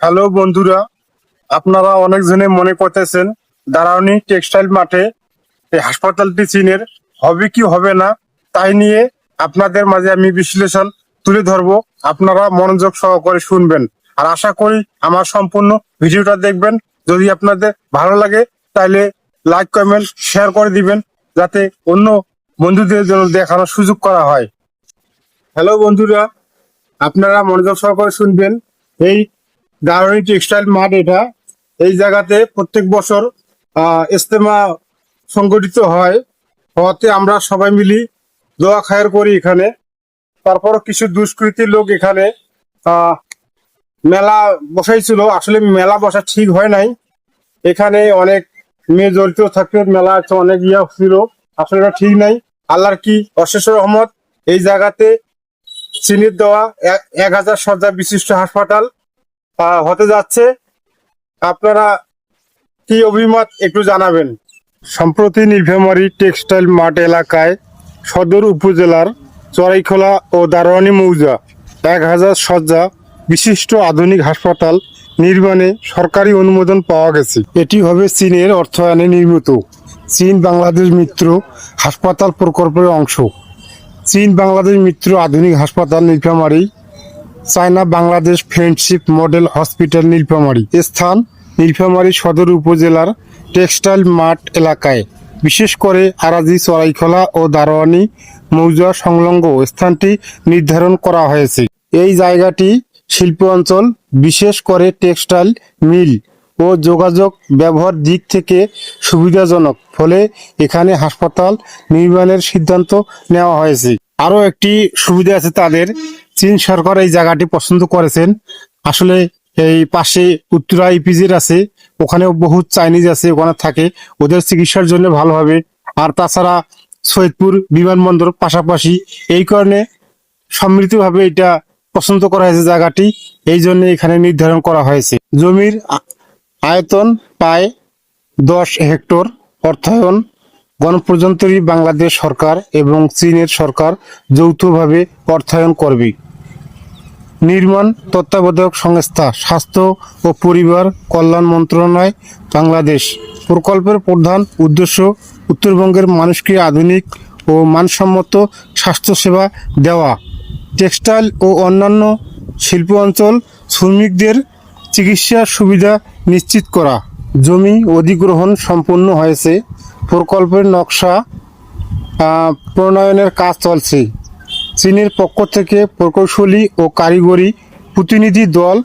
Hello বন্ধুরা, আপনারা অনেকজনে মনে করতেছেন দারাউনি টেক্সটাইল মাঠে এই হাসপাতালটি চীনের হবে কি হবে না, তাই নিয়ে আপনাদের মাঝে আমি বিশ্লেষণ তুলে ধরবো। আপনারা মনোযোগ সহকারে শুনবেন আর আশা করি আমার সম্পূর্ণ ভিডিওটা দেখবেন। যদি আপনাদের ভালো লাগে তাহলে লাইক কমেন্ট শেয়ার করে দিবেন, যাতে অন্য বন্ধুদের জন্য দেখানোর সুযোগ করা হয়। হ্যালো বন্ধুরা, আপনারা মনোযোগ সহকারে শুনবেন। এই দারুণী টেক্সটাইল মার্ট, এটা এই জায়গাতে প্রত্যেক বছর ইজতেমা সংগঠিত হয়। হওয়াতে আমরা সবাই মিলি দোয়া খায়ের করি এখানে। তারপর কিছু দুষ্কৃতী লোক এখানে মেলা বসাইছিল। আসলে মেলা বসা ঠিক হয় নাই, এখানে অনেক মেয়ে জড়িত থাকতে মেলা অনেক ইয়া ছিল, আসলে এটা ঠিক নাই। আল্লাহর কি অশেষ রহমত, এই জায়গাতে চীনের দেওয়া 1000 শয্যা বিশিষ্ট হাসপাতাল হতে যাচ্ছে। আপনারা কি অভিমত একটু জানাবেন। সম্প্রতি নীলফামারী টেক্সটাইল মাঠ এলাকায় সদর উপজেলার চড়াইখোলা ও দারোয়ানি মৌজা 1000 শয্যা বিশিষ্ট আধুনিক হাসপাতাল নির্মাণে সরকারি অনুমোদন পাওয়া গেছে। এটি হবে চীনের অর্থায়নে নির্মিত চীন বাংলাদেশ মিত্র হাসপাতাল প্রকল্পের অংশ। চীন বাংলাদেশ মিত্র আধুনিক হাসপাতাল Nilphamari, China Bangladesh friendship model hospital Nilphamari. স্থান নীলফামারী সদর উপজেলার টেক্সটাইল মাঠ এলাকায়, বিশেষ করে আরাজি চড়াইখোলা ও দারোয়ানি মৌজা সংলগ্ন স্থানটি নির্ধারণ করা হয়েছে। এই জায়গাটি শিল্প অঞ্চল, বিশেষ করে টেক্সটাইল মিল ও যোগাযোগ ব্যবহার দিক থেকে সুবিধাজনক, ফলে এখানে হাসপাতাল নির্মাণের সিদ্ধান্ত নেওয়া হয়েছে। আরও একটি সুবিধা আছে তাদের, চীন সরকার এই জায়গাটি পছন্দ করেছেন। আসলে এই পাশে উত্তরা ইপিজির আছে, ওখানে বহুত চাইনিজ আছে, ওখানে থাকে, ওদের চিকিৎসার জন্য ভালো হবে। আর তাছাড়া সৈয়দপুর বিমানবন্দর পাশাপাশি, এই কারণে সম্মিলিতভাবে এটা পছন্দ করা হয়েছে জায়গাটি, এই জন্য এখানে নির্ধারণ করা হয়েছে। জমির আয়তন প্রায় 10 হেক্টর। অর্থায়ন গণপ্রজাতন্ত্রী বাংলাদেশ সরকার এবং চীনের সরকার যৌথভাবে অর্থায়ন করবে। নির্মাণ তত্ত্বাবধায়ক সংস্থা স্বাস্থ্য ও পরিবার কল্যাণ মন্ত্রণালয় বাংলাদেশ। প্রকল্পের প্রধান উদ্দেশ্য উত্তরবঙ্গের মানুষকে আধুনিক ও মানসম্মত স্বাস্থ্যসেবা দেওয়া, টেক্সটাইল ও অন্যান্য শিল্প অঞ্চল শ্রমিকদের চিকিৎসার সুবিধা নিশ্চিত করা। জমি অধিগ্রহণ সম্পন্ন হয়েছে, প্রকল্পের নকশা প্রণয়নের কাজ চলছে। চীনের পক্ষ থেকে প্রকৌশলী ও কারিগরি প্রতিনিধি দল